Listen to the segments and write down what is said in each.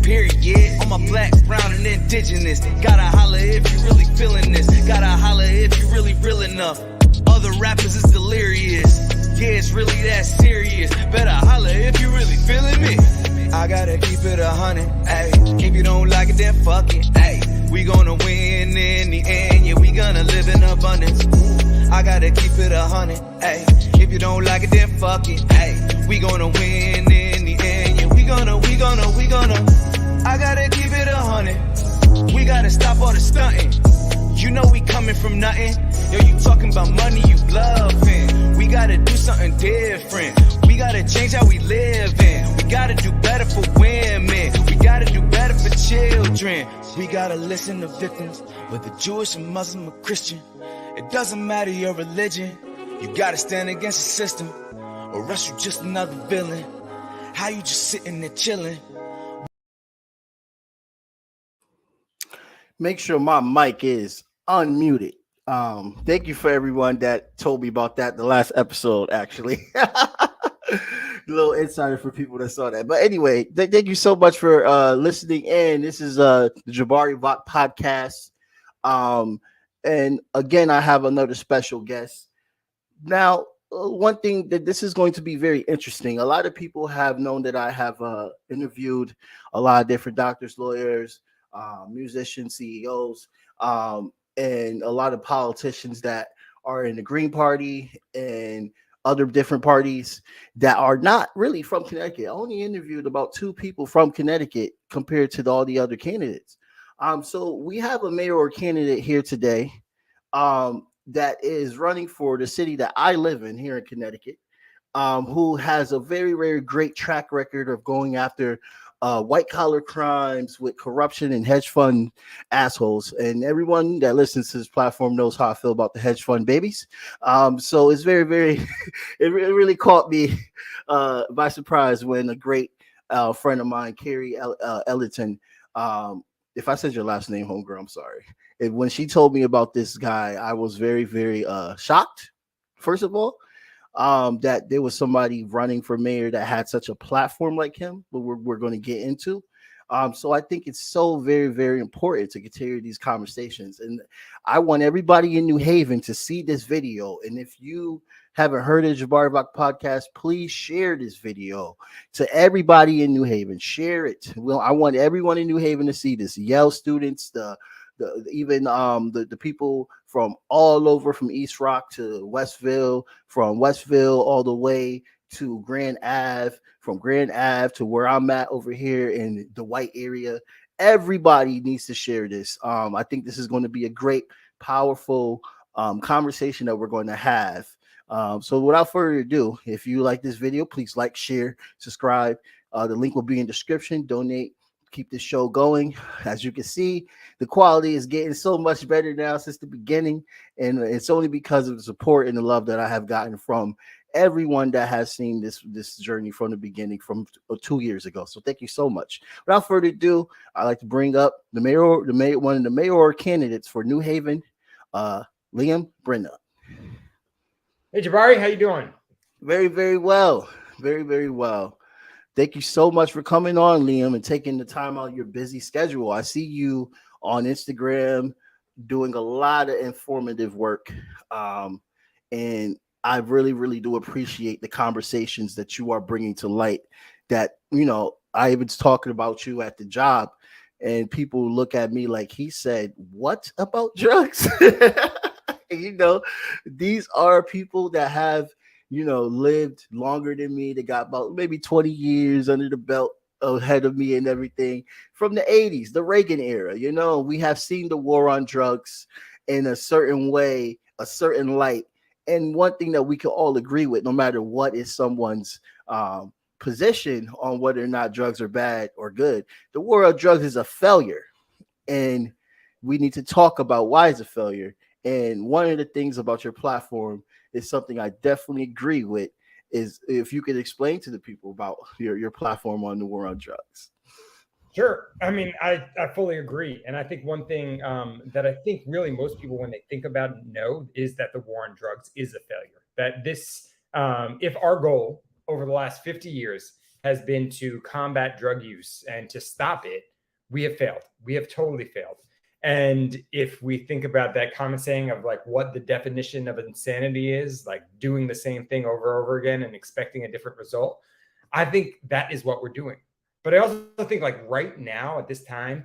period. On my black, brown, and indigenous. Gotta holler if you really feeling this. Gotta holler if you really real enough. Other rappers is delirious. Yeah, it's really that serious. Better holler if you really feeling me. I gotta keep it 100, ayy. If you don't like it, then fuck it, ayy. We gonna win in the end, yeah, we gonna live in abundance. I gotta keep it 100, ayy. If you don't like it, then fuck it, ayy. We gonna win in the end, yeah, we gonna. I gotta keep it 100. We gotta stop all the stunting. You know we coming from nothing. Yo, you talking about money, you bluffing. We gotta do something different. We gotta change how we live in. We gotta do better for women. We gotta do better for children. We gotta listen to victims, whether Jewish or Muslim or Christian. It doesn't matter your religion. You gotta stand against the system, or else you just another villain. How you just sitting there chilling? Make sure my mic is unmuted. Thank you for everyone that told me about that the last episode, actually. A little insider for people that saw that. But anyway, thank you so much for listening in. This is the Jabari Vok podcast. And again, I have another special guest. Now, one thing that this is going to be very interesting. A lot of people have known that I have interviewed a lot of different doctors, lawyers, musicians, CEOs, and a lot of politicians that are in the Green Party and other different parties that are not really from Connecticut. I only interviewed about 2 people from Connecticut compared to all the other candidates. So we have a mayoral candidate here today that is running for the city that I live in here in Connecticut, who has a very, very great track record of going after white collar crimes with corruption and hedge fund assholes. And everyone that listens to this platform knows how I feel about the hedge fund babies. So it's very, very, it really caught me by surprise when a great friend of mine, Carrie Ellerton, if I said your last name, homegirl, I'm sorry. When she told me about this guy, I was very, very shocked, first of all. That there was somebody running for mayor that had such a platform like him, but we're going to get into. So I think it's so very, very important to continue these conversations. And I want everybody in New Haven to see this video. And if you haven't heard of Jabari Vok podcast, please share this video to everybody in New Haven. Share it. Well, I want everyone in New Haven to see this. Yale students, even the people from all over, from East Rock to Westville, from Westville all the way to Grand Ave, from Grand Ave to where I'm at over here in the White area. Everybody needs to share this. I think this is going to be a great, powerful conversation that we're going to have. So without further ado, if you like this video, please like, share, subscribe. The link will be in the description. Donate. Keep this show going. As you can see, the quality is getting so much better now since the beginning, and it's only because of the support and the love that I have gotten from everyone that has seen this journey from the beginning, from 2 years ago. So thank you so much. Without further ado, I'd like to bring up one of the mayoral candidates for New Haven, Liam Brennan. Hey Jabari, how you doing? Very, very well. Very, very well. Thank you so much for coming on, Liam, and taking the time out of your busy schedule. I see you on Instagram doing a lot of informative work. And I really, really do appreciate the conversations that you are bringing to light. That, I was talking about you at the job, and people look at me like, he said, what about drugs? These are people that have lived longer than me. They got about maybe 20 years under the belt ahead of me and everything from the 80s, the Reagan era. We have seen the war on drugs in a certain way, a certain light. And one thing that we can all agree with, no matter what is someone's position on whether or not drugs are bad or good, the war on drugs is a failure. And we need to talk about why it's a failure. And one of the things about your platform is something I definitely agree with, is if you could explain to the people about your platform on the war on drugs. Sure. I mean, I fully agree. And I think one thing that I think really most people, when they think about it, know is that the war on drugs is a failure. That this, if our goal over the last 50 years has been to combat drug use and to stop it, we have failed. We have totally failed. And if we think about that common saying of like what the definition of insanity is, like doing the same thing over and over again and expecting a different result, I think that is what we're doing. But I also think like right now at this time,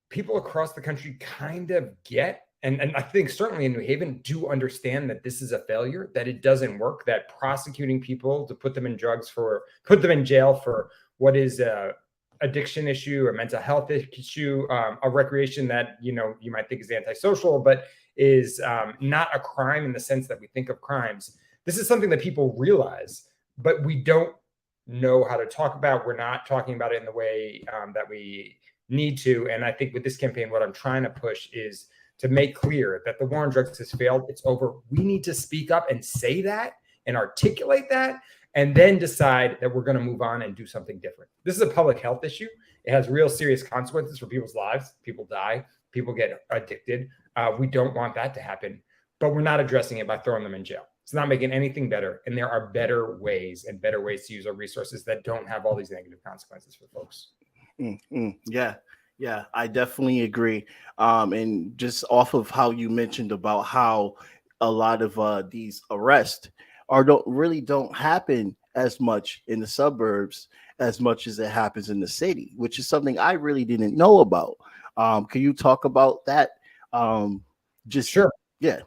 people across the country kind of get, and I think certainly in New Haven do understand that this is a failure, that it doesn't work, that prosecuting people to put them in jail for what is a addiction issue, a mental health issue, a recreation that, you might think is antisocial, but is not a crime in the sense that we think of crimes. This is something that people realize, but we don't know how to talk about. We're not talking about it in the way that we need to. And I think with this campaign, what I'm trying to push is to make clear that the war on drugs has failed. It's over. We need to speak up and say that and articulate that, and then decide that we're going to move on and do something different. This is a public health issue. It has real serious consequences for people's lives. People die. People get addicted. We don't want that to happen, but we're not addressing it by throwing them in jail. It's not making anything better. And there are better ways to use our resources that don't have all these negative consequences for folks. Yeah, I definitely agree. And just off of how you mentioned about how a lot of these arrests don't happen as much in the suburbs as much as it happens in the city, which is something I really didn't know about. Can you talk about that? Just sure. Yeah.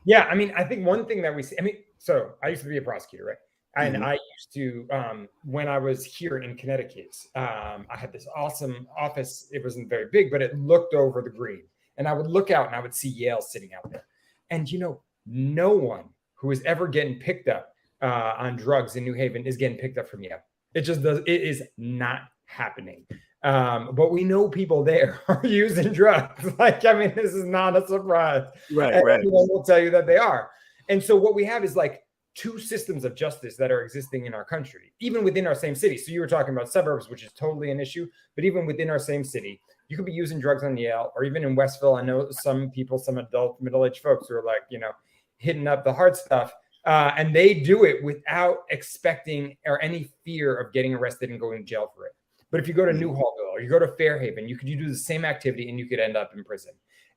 Yeah. I mean, I think one thing that we see, so I used to be a prosecutor, right? And I used to, when I was here in Connecticut, I had this awesome office. It wasn't very big, but it looked over the green. And I would look out and I would see Yale sitting out there. And, no one who is ever getting picked up on drugs in New Haven is getting picked up from Yale. It just does. It is not happening. But we know people there are using drugs. This is not a surprise. Right. Will tell you that they are. And so what we have is like two systems of justice that are existing in our country, even within our same city. So you were talking about suburbs, which is totally an issue, but even within our same city, you could be using drugs on Yale, or even in Westville. I know some people, some adult middle-aged folks who are like, hitting up the hard stuff. And they do it without expecting or any fear of getting arrested and going to jail for it. But if you go to New Hallville or you go to Fairhaven, you do the same activity and you could end up in prison.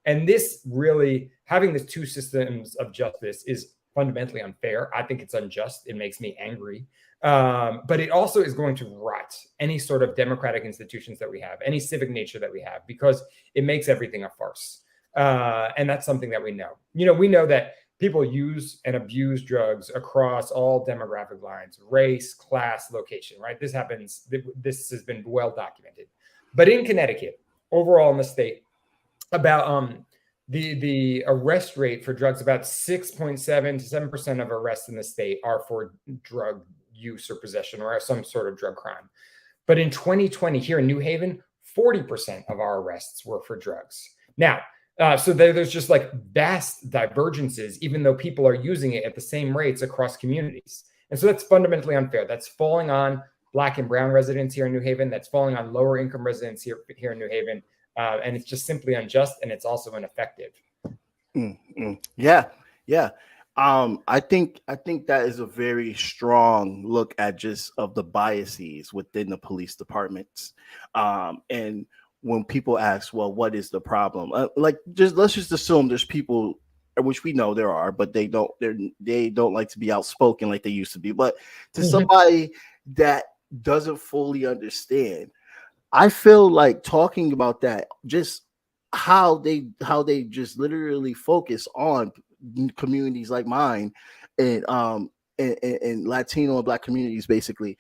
And this really, having these two systems of justice is fundamentally unfair. I think it's unjust. It makes me angry. But it also is going to rot any sort of democratic institutions that we have, any civic nature that we have, because it makes everything a farce. And that's something that we know. We know that people use and abuse drugs across all demographic lines, race, class, location, right? This happens. This has been well documented. But in Connecticut, overall in the state, about the arrest rate for drugs, about 6.7 to 7% of arrests in the state are for drug use or possession or some sort of drug crime. But in 2020, here in New Haven, 40% of our arrests were for drugs. Now, so there's just like vast divergences, even though people are using it at the same rates across communities. And so that's fundamentally unfair. That's falling on Black and brown residents here in New Haven. That's falling on lower income residents here in New Haven. And it's just simply unjust, and it's also ineffective. Yeah. I think that is a very strong look at just of the biases within the police departments. And when people ask, well, what is the problem? Let's just assume there's people, which we know there are, but they don't like to be outspoken like they used to be. But to somebody that doesn't fully understand, I feel like talking about that, just how they just literally focus on communities like mine and Latino and Black communities, basically,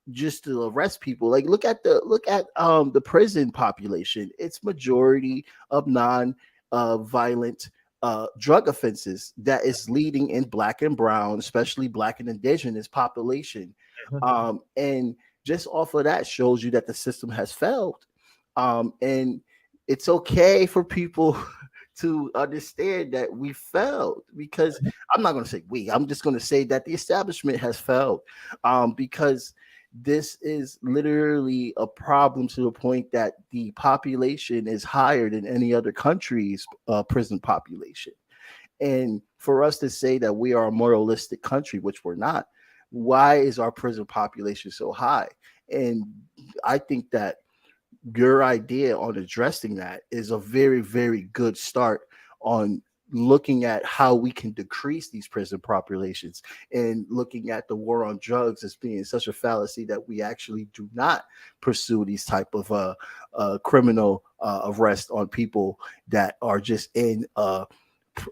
just to arrest people. Like look at the prison population. It's majority of non-violent drug offenses that is leading in Black and brown, especially Black and indigenous population. And just off of that shows you that the system has failed. And it's okay for people to understand that we failed, because I'm not going to say we, I'm just going to say that the establishment has failed, because this is literally a problem to the point that the population is higher than any other country's prison population. And for us to say that we are a moralistic country, which we're not, why is our prison population so high? And I think that your idea on addressing that is a very, very good start on looking at how we can decrease these prison populations, and looking at the war on drugs as being such a fallacy that we actually do not pursue these type of criminal arrest on people that are just in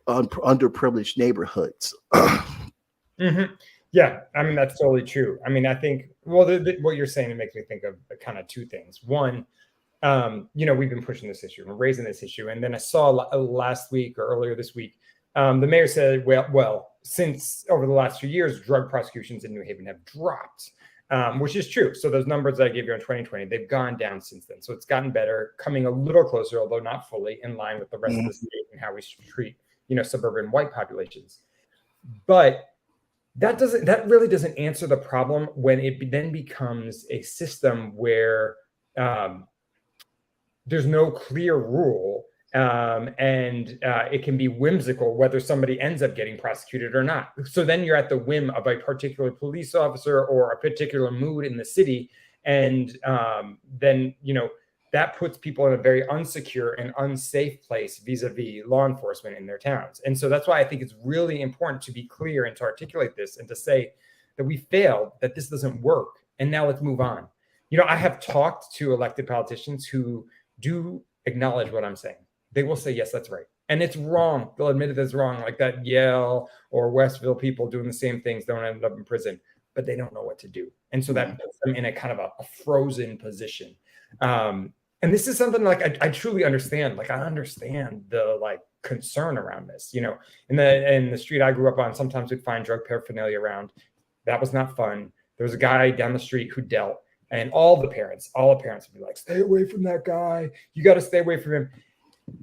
underprivileged neighborhoods. Mm-hmm. Yeah, I mean, that's totally true. I mean, I think, well, what you're saying, it makes me think of kind of two things. One, we've been pushing this issue and raising this issue. And then I saw last week or earlier this week, the mayor said, well, since over the last few years, drug prosecutions in New Haven have dropped, which is true. So those numbers that I gave you in 2020, they've gone down since then. So it's gotten better, coming a little closer, although not fully in line with the rest of the state and how we treat, suburban white populations. But that really doesn't answer the problem when it then becomes a system where there's no clear rule, and it can be whimsical whether somebody ends up getting prosecuted or not. So then you're at the whim of a particular police officer or a particular mood in the city, and then that puts people in a very unsecure and unsafe place vis-a-vis law enforcement in their towns. And so that's why I think it's really important to be clear and to articulate this and to say that we failed, that this doesn't work, and now let's move on. I have talked to elected politicians who do acknowledge what I'm saying. They will say, yes, that's right. And it's wrong. They'll admit it as wrong, like that Yale or Westville people doing the same things don't end up in prison, but they don't know what to do. And so that puts them in a kind of a frozen position. And this is something like I truly understand. Like, I understand the concern around this. In the street I grew up on, sometimes we'd find drug paraphernalia around. That was not fun. There was a guy down the street who dealt, and all the parents would be like, stay away from that guy. You got to stay away from him.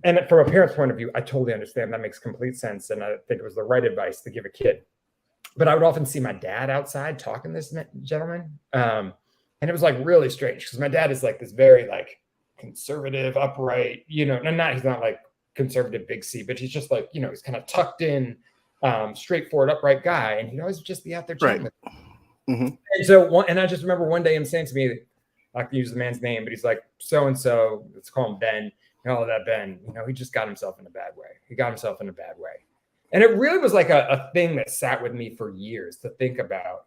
And from a parent's point of view, I totally understand. That makes complete sense. And I think it was the right advice to give a kid. But I would often see my dad outside talking to this gentleman. And it was really strange because my dad is this very conservative, upright, he's not conservative big C, but he's just he's kind of tucked in, straightforward, upright guy. And he'd always just be out there chatting with me. Mm-hmm. And so, and I just remember one day him saying to me, I can use the man's name, but he's like, so-and-so, let's call him Ben. That Ben, he just got himself in a bad way. He got himself in a bad way. And it really was a thing that sat with me for years to think about,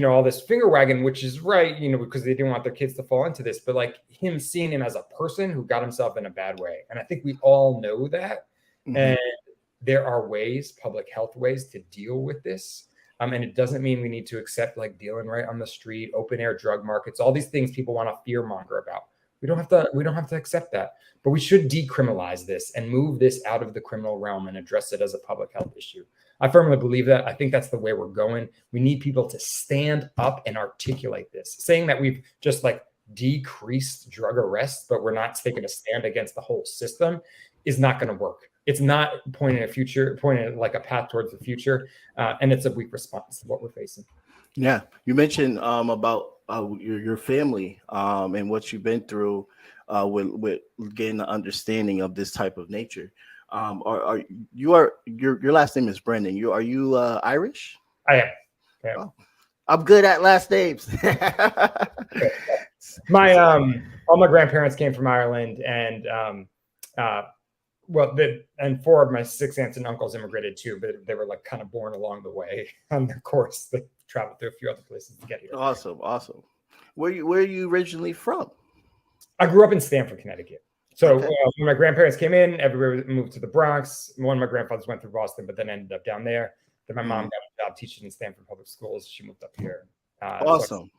all this finger wagging, which is right, because they didn't want their kids to fall into this, but him seeing him as a person who got himself in a bad way. And I think we all know that. Mm-hmm. And there are ways, public health ways, to deal with this. And it doesn't mean we need to accept dealing right on the street, open air drug markets, all these things people want to fear monger about. We don't have to accept that, but we should decriminalize this and move this out of the criminal realm and address it as a public health issue. I firmly believe that. I think that's the way we're going. We need people to stand up and articulate this. Saying that we've just decreased drug arrests, but we're not taking a stand against the whole system is not going to work. It's not pointing a path towards the future. And it's a weak response to what we're facing. Yeah. You mentioned about your family and what you've been through with getting the understanding of this type of nature. Your last name is Brennan. Are you Irish? I am. Yeah. Oh, I'm good at last names. All my grandparents came from Ireland, and and 4 of my 6 aunts and uncles immigrated too, but they were kind of born along the way on the course. They traveled through a few other places to get here. Awesome. Where are you originally from? I grew up in Stamford, Connecticut. So when my grandparents came in, everybody moved to the Bronx. One of my grandfathers went through Boston, but then ended up down there. Then my mom got a job teaching in Stamford Public Schools. She moved up here. Awesome.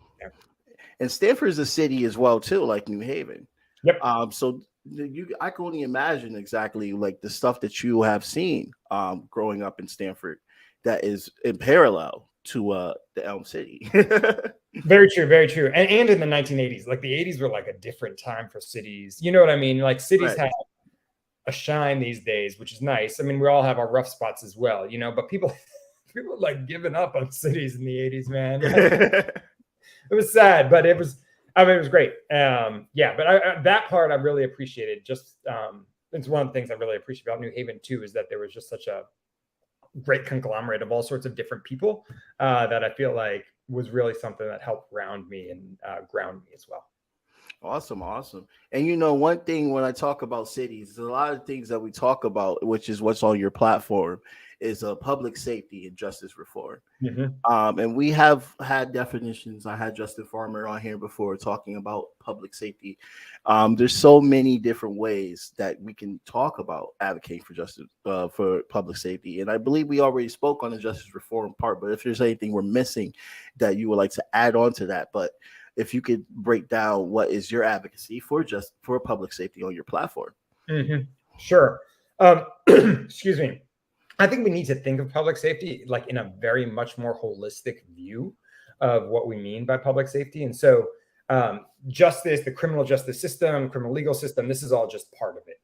And Stamford is a city as well too, like New Haven. Yep. So I can only imagine exactly the stuff that you have seen growing up in Stamford that is in parallel to the Elm City. Very true, very true. And in the 1980s, the 80s were a different time for cities. You know what I mean? Cities have a shine these days, which is nice. I mean, we all have our rough spots as well, but people giving up on cities in the 80s, man. It was sad, but it was great. But that part I really appreciated. Just it's one of the things I really appreciate about New Haven too, is that there was just such a great conglomerate of all sorts of different people that I feel like was really something that helped ground me and ground me as well. Awesome. And one thing when I talk about cities, there's a lot of things that we talk about, which is what's on your platform, is public safety and justice reform. And we have had definitions. I had Justin Farmer on here before talking about public safety. There's so many different ways that we can talk about advocating for justice, for public safety. And I believe we already spoke on the justice reform part, but if there's anything we're missing that you would like to add on to that, but if you could break down what is your advocacy for public safety on your platform. Sure. Excuse me. I think we need to think of public safety like in a very much more holistic view of what we mean by public safety. And so justice, the criminal justice system, criminal legal system, this is all just part of it.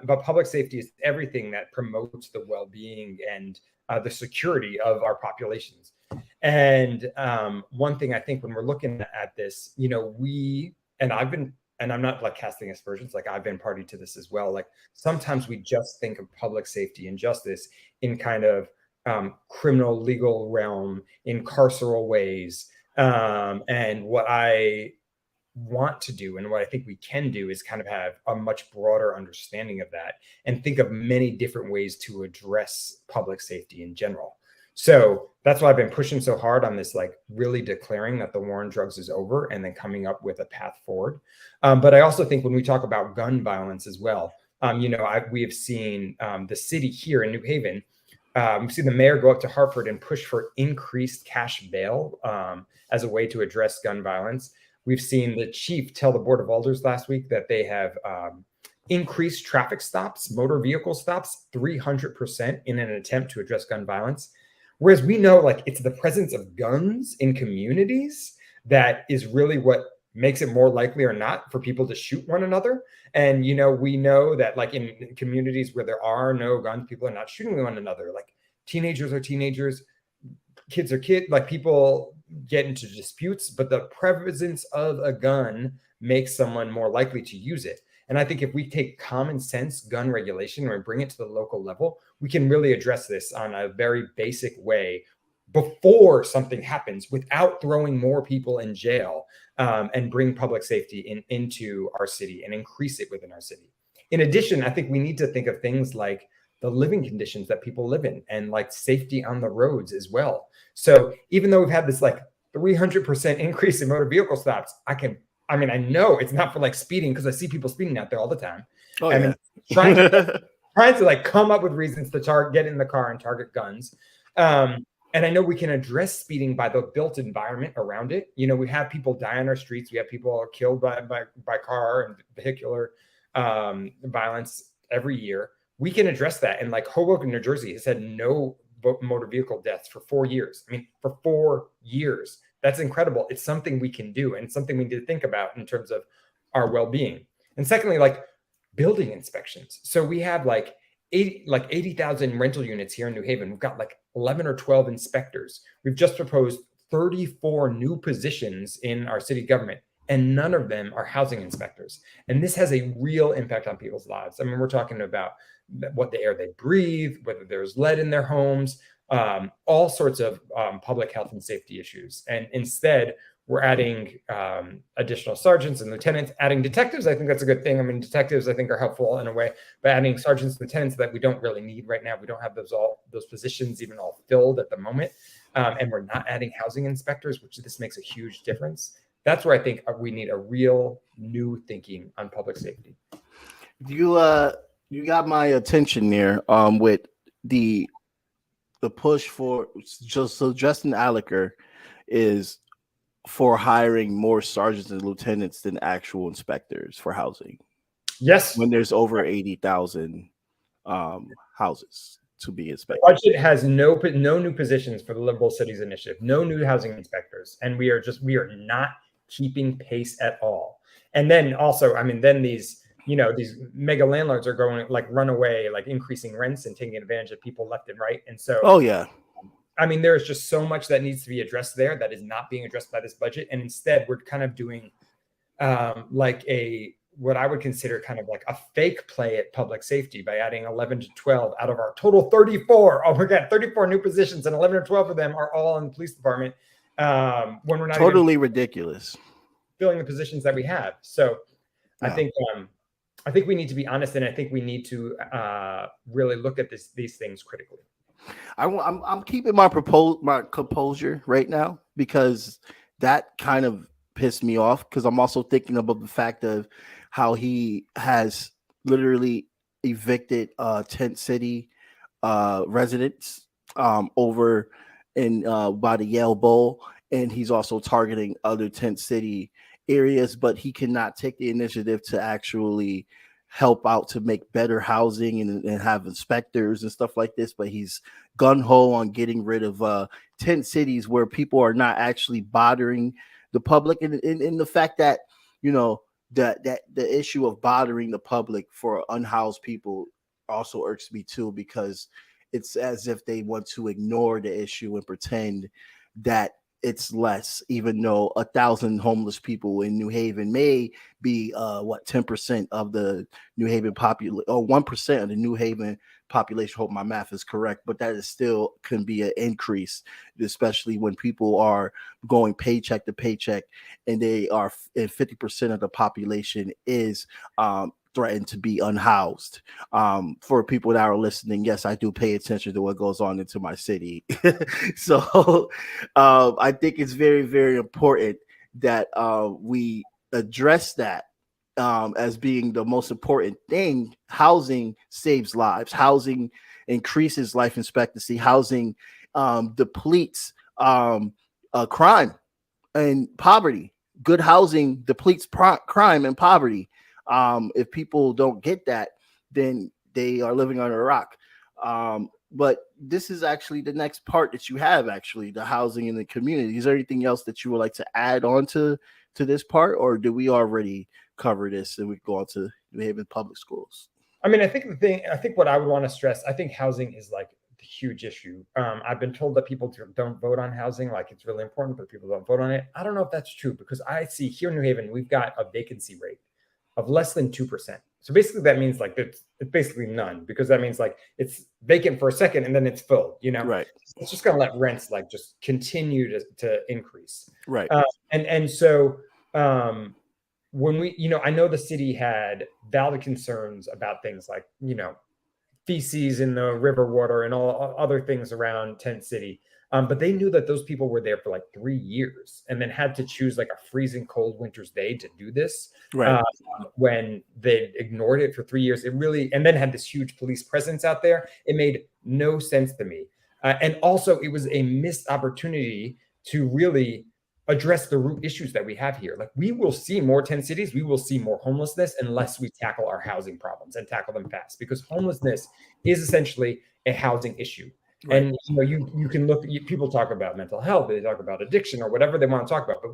But public safety is everything that promotes the well-being and the security of our populations. And one thing I think when we're looking at this, and I'm not like casting aspersions, like I've been party to this as well. Like sometimes we just think of public safety and justice in kind of criminal legal realm, in carceral ways. And what I want to do and what I think we can do is kind of have a much broader understanding of that and think of many different ways to address public safety in general. So that's why I've been pushing so hard on this, like really declaring that the war on drugs is over and then coming up with a path forward. But I also think when we talk about gun violence as well, we have seen the city here in New Haven, we've seen the mayor go up to Hartford and push for increased cash bail as a way to address gun violence. We've seen the chief tell the Board of Alders last week that they have increased traffic stops, motor vehicle stops, 300% in an attempt to address gun violence. Whereas we know like it's the presence of guns in communities that is really what makes it more likely or not for people to shoot one another. And, we know that like in communities where there are no guns, people are not shooting one another. Like teenagers are teenagers, kids are kids, like people get into disputes, but the presence of a gun makes someone more likely to use it. And I think if we take common sense gun regulation and bring it to the local level, we can really address this on a very basic way before something happens without throwing more people in jail and bring public safety into our city and increase it within our city. In addition, I think we need to think of things like the living conditions that people live in and like safety on the roads as well. So even though we've had this like 300% increase in motor vehicle stops, I know it's not for like speeding because I see people speeding out there all the time. Oh, yeah. Trying to like come up with reasons to get in the car and target guns. And I know we can address speeding by the built environment around it. We have people die on our streets. We have people killed by car and vehicular violence every year. We can address that. And like Hoboken, New Jersey has had no motor vehicle deaths for 4 years. For 4 years. That's incredible. It's something we can do and something we need to think about in terms of our well-being. And secondly, like building inspections. So we have like 80,000 rental units here in New Haven. We've got like 11 or 12 inspectors. We've just proposed 34 new positions in our city government, and none of them are housing inspectors. And this has a real impact on people's lives. We're talking about what the air they breathe, whether there's lead in their homes, all sorts of public health and safety issues. And instead, we're adding additional sergeants and lieutenants, adding detectives. I think that's a good thing. Detectives, I think, are helpful in a way, but adding sergeants and lieutenants that we don't really need right now. We don't have those positions even all filled at the moment. And we're not adding housing inspectors, which this makes a huge difference. That's where I think we need a real new thinking on public safety. You got my attention there with the push for so Justin Allecker is for hiring more sergeants and lieutenants than actual inspectors for housing. Yes. When there's over 80,000 houses to be inspected. The budget has no new positions for the Livable Cities Initiative, no new housing inspectors. And we are not keeping pace at all. And then also, then these mega landlords are going like run away, like increasing rents and taking advantage of people left and right. And so, oh yeah. There is just so much that needs to be addressed there that is not being addressed by this budget. And instead, we're kind of doing like a what I would consider kind of like a fake play at public safety by adding 11 to 12 out of our total 34. Oh my God, 34 new positions, and 11 or 12 of them are all in the police department. When we're not totally even ridiculous filling the positions that we have. So Yeah. I think we need to be honest, and I think we need to really look at these things critically. I'm keeping my composure right now because that kind of pissed me off, because I'm also thinking about the fact of how he has literally evicted tent city residents over in by the Yale Bowl, and he's also targeting other tent city areas, but he cannot take the initiative to actually help out to make better housing and have inspectors and stuff like this. But he's gung-ho on getting rid of tent cities where people are not actually bothering the public, and the fact that, you know, that the issue of bothering the public for unhoused people also irks me too, because it's as if they want to ignore the issue and pretend that it's less, even though 1,000 homeless people in New Haven may be 10% of the New Haven population, or 1% of the New Haven population. Hope my math is correct, but that is still can be an increase, especially when people are going paycheck to paycheck, and they are, and 50% of the population is threatened to be unhoused. For people that are listening, yes, I do pay attention to what goes on into my city. So I think it's very, very important that we address that as being the most important thing. Housing saves lives. Housing increases life expectancy. Housing depletes crime and poverty. Good housing depletes crime and poverty. If people don't get that, then they are living under a rock. But this is actually the next part that you have, actually, the housing in the community. Is there anything else that you would like to add on to this part, or do we already cover this and we go on to New Haven public schools? I mean, I think what I would want to stress, I think housing is like the huge issue. I've been told that people don't vote on housing, like it's really important, but people don't vote on it. I don't know if that's true, because I see here in New Haven, we've got a vacancy rate of less than 2%. So basically that means like it's basically none, because that means like it's vacant for a second and then it's filled, you know? Right. It's just gonna let rents like just continue to increase. Right. And so when we, you know, I know the city had valid concerns about things like, you know, feces in the river water and all other things around tent city. But they knew that those people were there for like 3 years and then had to choose like a freezing cold winter's day to do this. Right. When they ignored it for 3 years, it really, and then had this huge police presence out there. It made no sense to me. And also it was a missed opportunity to really address the root issues that we have here. Like, we will see more tent cities, we will see more homelessness unless we tackle our housing problems and tackle them fast, because homelessness is essentially a housing issue. Right. And you know, you can look, people talk about mental health, they talk about addiction or whatever they want to talk about, but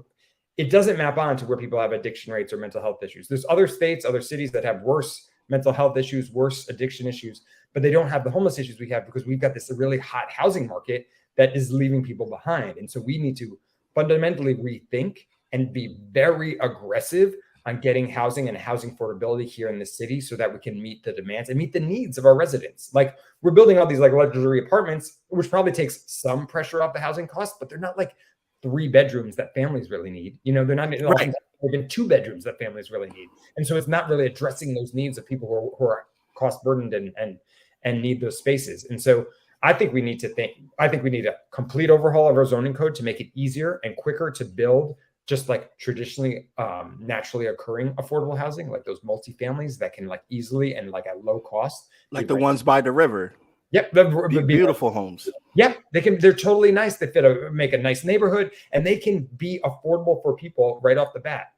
it doesn't map on to where people have addiction rates or mental health issues. There's other states, other cities that have worse mental health issues, worse addiction issues, but they don't have the homeless issues we have, because we've got this really hot housing market that is leaving people behind. And so we need to fundamentally rethink and be very aggressive on getting housing and housing affordability here in the city, so that we can meet the demands and meet the needs of our residents. Like, we're building all these like luxury apartments, which probably takes some pressure off the housing costs, but they're not like 3 bedrooms that families really need. You know, they're not even 2 bedrooms that families really need. And so it's not really addressing those needs of people who are cost burdened and need those spaces. And so I think we need a complete overhaul of our zoning code to make it easier and quicker to build just like traditionally naturally occurring affordable housing, like those multifamilies that can like easily and like at low cost, like the ones by the river. Yep, beautiful homes. Yeah, they're totally nice. They make a nice neighborhood, and they can be affordable for people right off the bat.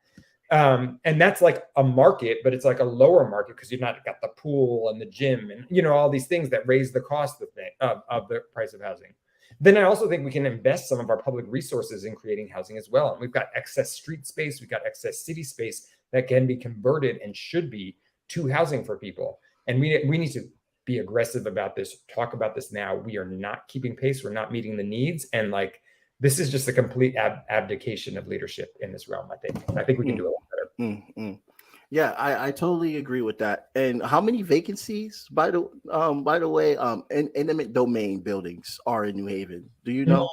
And that's like a market, but it's like a lower market because you've not got the pool and the gym and, you know, all these things that raise the cost of the price of housing. Then I also think we can invest some of our public resources in creating housing as well. And we've got excess street space, we've got excess city space that can be converted and should be to housing for people. And we need to be aggressive about this, talk about this now. We are not keeping pace, we're not meeting the needs. And like, this is just a complete abdication of leadership in this realm, I think. I think we can do a lot better. Yeah, I totally agree with that. And how many vacancies, by the way, in eminent domain buildings are in New Haven? Do you know?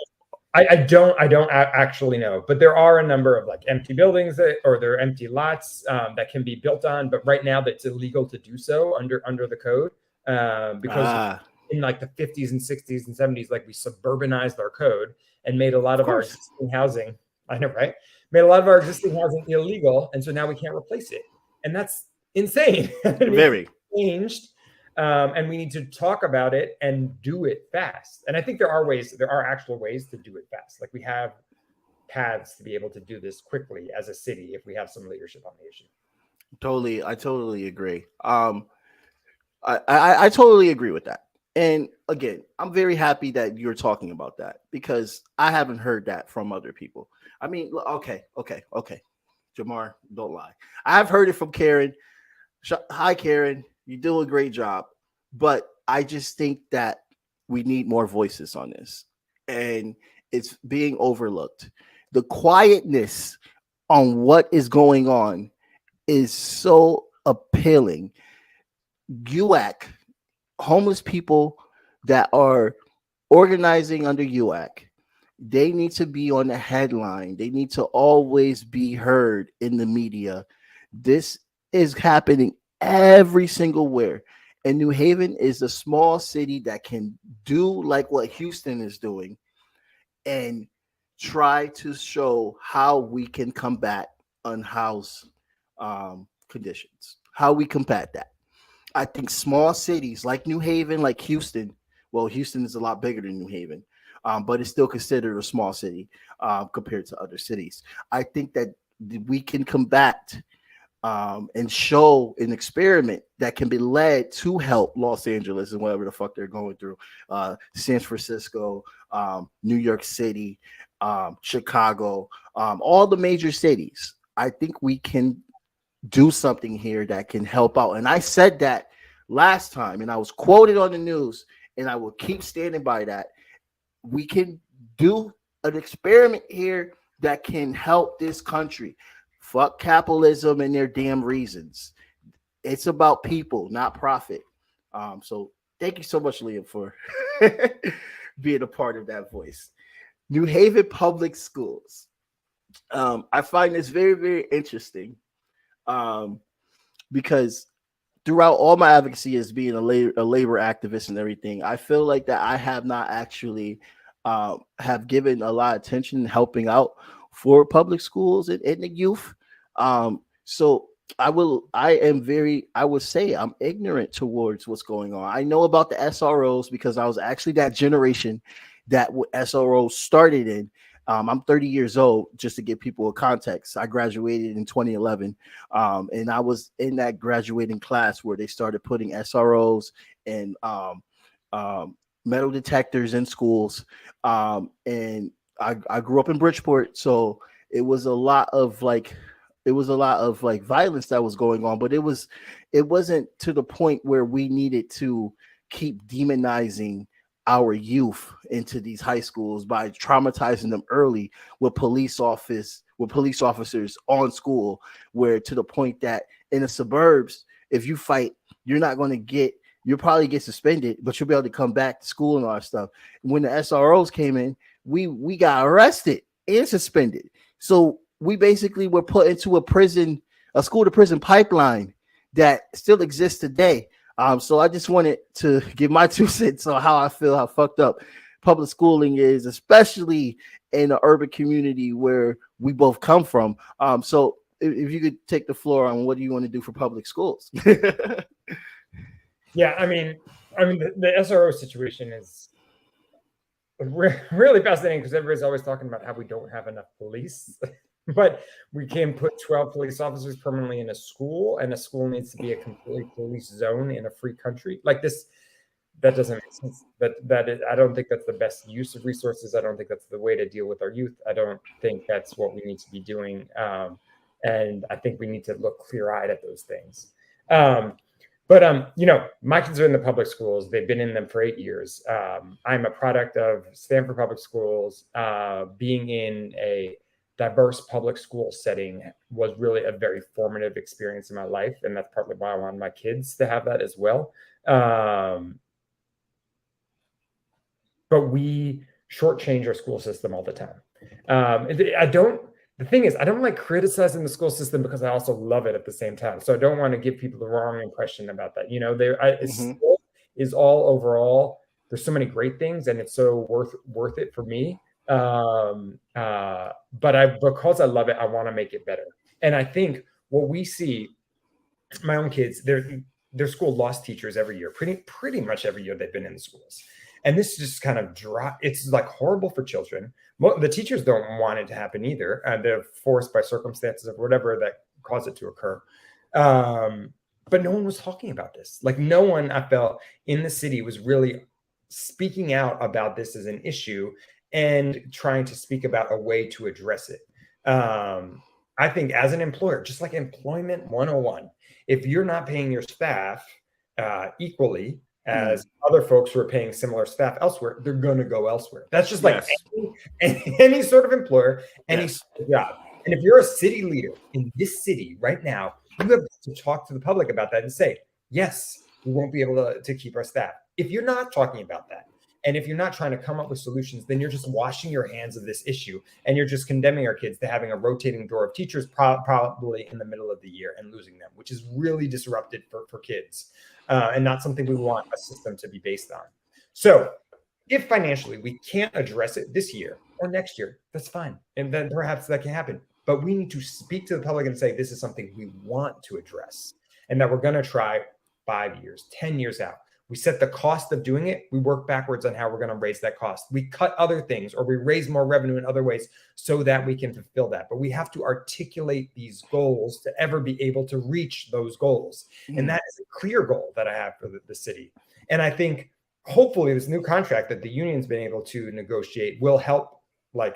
I don't actually know, but there are a number of like empty buildings or there are empty lots that can be built on. But right now, that's illegal to do so under the code because Ah, in like the 50s and 60s and 70s, like we suburbanized our code and made a lot of of our course. existing housing. I know, right? Made a lot of our existing housing illegal, and so now we can't replace it, and that's insane. It needs to Very. be changed. And we need to talk about it and do it fast. And I think there are actual ways to do it fast. Like we have paths to be able to do this quickly as a city if we have some leadership on the issue. I totally agree. I totally agree with that. And again, I'm very happy that you're talking about that because I haven't heard that from other people. I mean, okay. Jamar, don't lie. I've heard it from Karen. Hi, Karen. You do a great job. But I just think that we need more voices on this. And it's being overlooked. The quietness on what is going on is so appealing. UAC, homeless people that are organizing under UAC, they need to be on the headline. They need to always be heard in the media. This is happening every single where. And New Haven is a small city that can do like what Houston is doing and try to show how we can combat unhoused conditions, how we combat that. I think small cities like New Haven, like Houston, well, Houston is a lot bigger than New Haven, but it's still considered a small city compared to other cities. I think that we can combat and show an experiment that can be led to help Los Angeles and whatever the fuck they're going through, San Francisco, New York City, Chicago, all the major cities. I think we can do something here that can help out. And I said that last time, and I was quoted on the news, and I will keep standing by that. We can do an experiment here that can help this country. Fuck capitalism and their damn reasons. It's about people, not profit. So thank you so much, Liam, for being a part of that voice. New Haven Public Schools. I find this very, very interesting because throughout all my advocacy as being a labor activist and everything, I feel like that I have not actually have given a lot of attention helping out for public schools and the youth. So I would say I'm ignorant towards what's going on. I know about the SROs because I was actually that generation that SROs started in. I'm 30 years old, just to give people a context. I graduated in 2011, and I was in that graduating class where they started putting SROs and metal detectors in schools. And I grew up in Bridgeport, so it was a lot of violence that was going on, but it wasn't to the point where we needed to keep demonizing our youth into these high schools by traumatizing them early with police officers on school, where to the point that in the suburbs, if you fight, you'll probably get suspended, but you'll be able to come back to school and all that stuff. When the SROs came in, we got arrested and suspended. So we basically were put into a school to prison pipeline that still exists today. So I just wanted to give my 2 cents on how I feel, how fucked up public schooling is, especially in an urban community where we both come from. So if you could take the floor on what do you want to do for public schools? Yeah, I mean, the SRO situation is really fascinating because everybody's always talking about how we don't have enough police. But we can put 12 police officers permanently in a school, and a school needs to be a complete police zone in a free country. Like this, that doesn't make sense. I don't think that's the best use of resources. I don't think that's the way to deal with our youth. I don't think that's what we need to be doing. And I think we need to look clear-eyed at those things. But my kids are in the public schools. They've been in them for 8 years. I'm a product of Stanford Public Schools, being in a diverse public school setting was really a very formative experience in my life. And that's partly why I wanted my kids to have that as well. But we shortchange our school system all the time. The thing is, I don't like criticizing the school system because I also love it at the same time. So I don't want to give people the wrong impression about that. School is all overall, there's so many great things and it's so worth it for me. But because I love it, I want to make it better. And I think what we see, my own kids, their school lost teachers every year, pretty much every year they've been in the schools. And this just kind of it's like horrible for children. The teachers don't want it to happen either. They're forced by circumstances or whatever that caused it to occur. But no one was talking about this. Like no one, I felt, in the city was really speaking out about this as an issue and trying to speak about a way to address it. I think as an employer, just like employment 101, if you're not paying your staff equally as other folks who are paying similar staff elsewhere, they're going to go elsewhere. That's just like any sort of employer, any sort of job. And if you're a city leader in this city right now, you have to talk to the public about that and say, yes, we won't be able to keep our staff. If you're not talking about that, and if you're not trying to come up with solutions, then you're just washing your hands of this issue, and you're just condemning our kids to having a rotating door of teachers probably in the middle of the year and losing them, which is really disruptive for kids and not something we want a system to be based on. So if financially we can't address it this year or next year, that's fine. And then perhaps that can happen. But we need to speak to the public and say, this is something we want to address and that we're going to try 5 years, 10 years out. We set the cost of doing it. We work backwards on how we're going to raise that cost. We cut other things or we raise more revenue in other ways so that we can fulfill that. But we have to articulate these goals to ever be able to reach those goals. And that is a clear goal that I have for the city. And I think hopefully this new contract that the union's been able to negotiate will help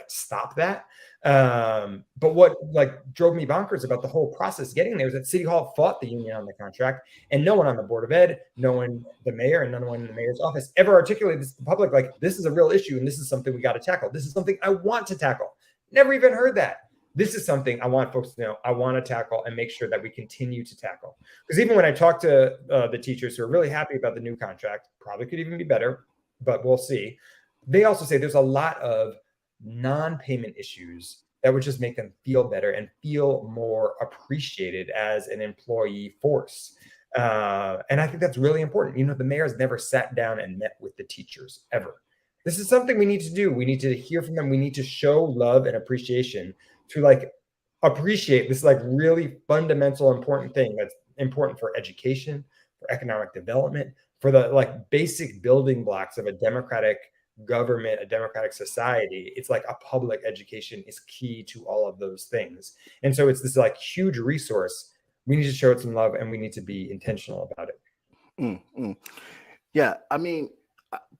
stop that. But what drove me bonkers about the whole process getting there is that City Hall fought the union on the contract, and no one on the Board of Ed, no one, the mayor, and no one in the mayor's office ever articulated this to the public. This is a real issue, and this is something we got to tackle. This is something I want to tackle. Never even heard that. This is something I want folks to know I want to tackle and make sure that we continue to tackle. Because even when I talk to the teachers who are really happy about the new contract, probably could even be better, but we'll see. They also say there's a lot of non-payment issues that would just make them feel better and feel more appreciated as an employee force. And I think that's really important. The mayor has never sat down and met with the teachers ever. This is something we need to do. We need to hear from them. We need to show love and appreciation to appreciate this really fundamental, important thing that's important for education, for economic development, for the basic building blocks of a democratic government, a democratic society. It's a public education is key to all of those things. And so it's this huge resource. We need to show it some love and we need to be intentional about it. Yeah. I mean,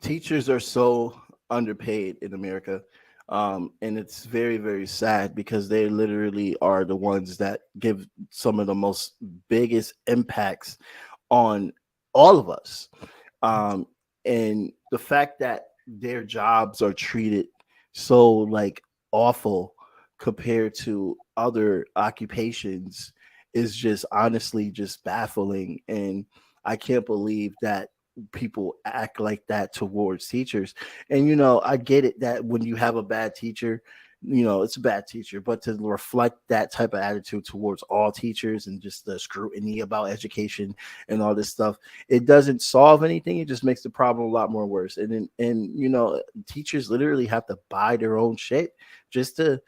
teachers are so underpaid in America. And it's very, very sad because they literally are the ones that give some of the most biggest impacts on all of us. And the fact that their jobs are treated so awful compared to other occupations is just honestly just baffling. And I can't believe that people act like that towards teachers. And I get it that when you have a bad teacher, it's a bad teacher, but to reflect that type of attitude towards all teachers and just the scrutiny about education and all this stuff, it doesn't solve anything. It just makes the problem a lot more worse. And teachers literally have to buy their own shit just to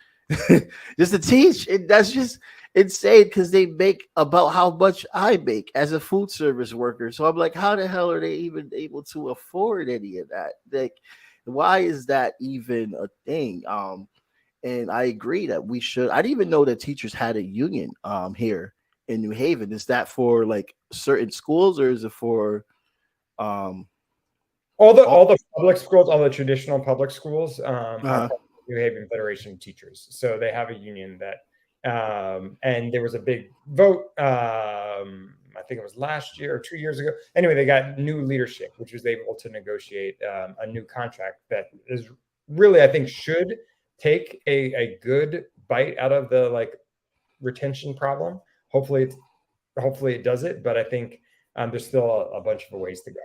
teach. That's just insane because they make about how much I make as a food service worker. So I'm like, how the hell are they even able to afford any of that? Why is that even a thing? And I agree that we should. I didn't even know that teachers had a union here in New Haven. Is that for certain schools or is it for all the public schools, all the traditional public schools? New Haven Federation of Teachers. So they have a union that, and there was a big vote. I think it was last year or 2 years ago. Anyway, they got new leadership, which was able to negotiate a new contract that is really, I think, should take a good bite out of the like retention problem. Hopefully it does it, but I think there's still a bunch of ways to go.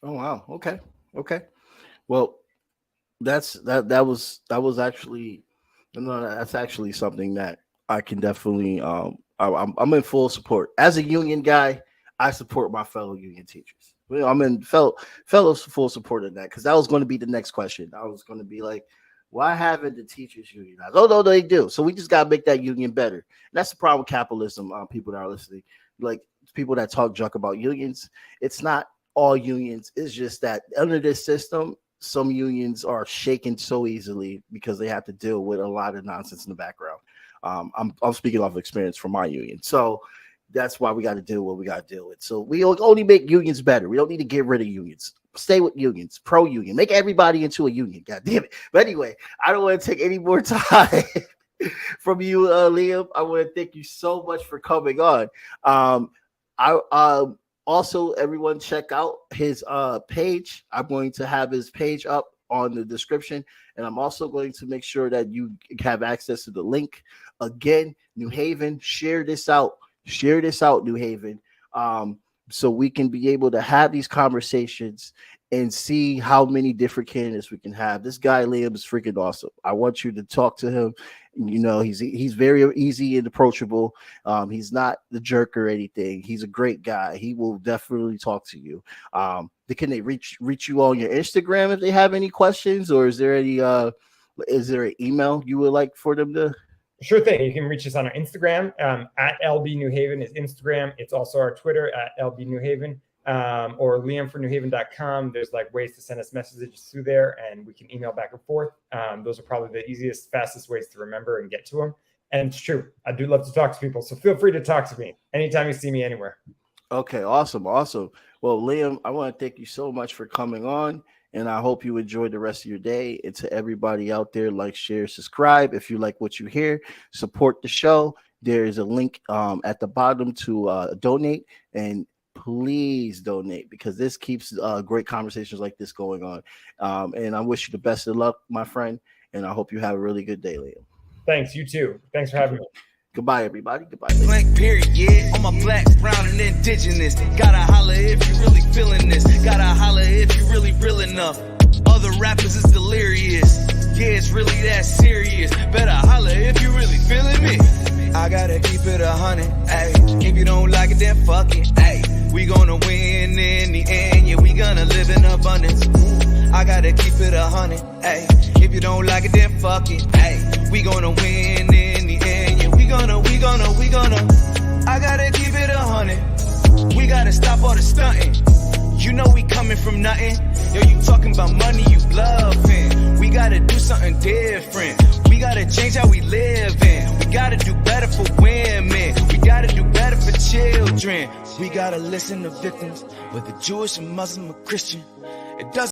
Oh wow. Okay. Well, that was actually, that's actually something that I can definitely I'm in full support. As a union guy, I support my fellow union teachers. I'm in fellow full support of that, because that was going to be the next question. I was going to be like, why haven't the teachers unionize? Oh no, they do. So we just got to make that union better. And that's the problem with capitalism. People that are listening, like people that talk junk about unions, it's not all unions. It's just that under this system, some unions are shaken so easily because they have to deal with a lot of nonsense in the background. I'm speaking off experience from my union. So that's why we got to deal with what we got to deal with. So we only make unions better. We don't need to get rid of unions. Stay with unions, pro-union. Make everybody into a union. God damn it. But anyway, I don't want to take any more time from you, Liam. I want to thank you so much for coming on. Also, everyone check out his page. I'm going to have his page up on the description, and I'm also going to make sure that you have access to the link. Again, New Haven, share this out, New Haven, so we can be able to have these conversations and see how many different candidates we can have. This guy Liam is freaking awesome. I want you to talk to him. You know, he's very easy and approachable. He's not the jerk or anything. He's a great guy. He will definitely talk to you. Can they reach you on your Instagram if they have any questions, or is there an email you would like for them to? Sure thing. You can reach us on our Instagram at LB New Haven is Instagram. It's also our Twitter at LB New Haven, or liamfornewhaven.com. There's like ways to send us messages through there, and we can email back and forth. Those are probably the easiest, fastest ways to remember and get to them. And it's true, I do love to talk to people, so feel free to talk to me anytime you see me anywhere. Okay, awesome. Well, Liam, I want to thank you so much for coming on, and I hope you enjoy the rest of your day. And to everybody out there, like, share, subscribe. If you like what you hear, support the show. There is a link at the bottom to donate, and please donate, because this keeps great conversations like this going on. And I wish you the best of luck, my friend, and I hope you have a really good day, Liam. Thanks, you too. Thanks for having me. Goodbye, everybody. Goodbye. Blank period, yeah. On my black, brown, and indigenous. Gotta holler if you really feeling this. Gotta holler if you really real enough. Other rappers is delirious. Yeah, it's really that serious. Better holler if you really feeling me. I gotta keep it 100, ayy. If you don't like it, then fuck it, ayy. We gonna win in the end, yeah, we gonna live in abundance. I gotta keep it 100, ayy. If you don't like it, then fuck it, ayy. We gonna win in the end, yeah, we gonna. I gotta keep it 100. We gotta stop all the stunting. You know we coming from nothing. Yo, you talking about money, you bluffing. We gotta do something different. We gotta change how we live in. We gotta do better for women. We gotta do better for children. We gotta listen to victims, whether Jewish or Muslim or Christian. It doesn't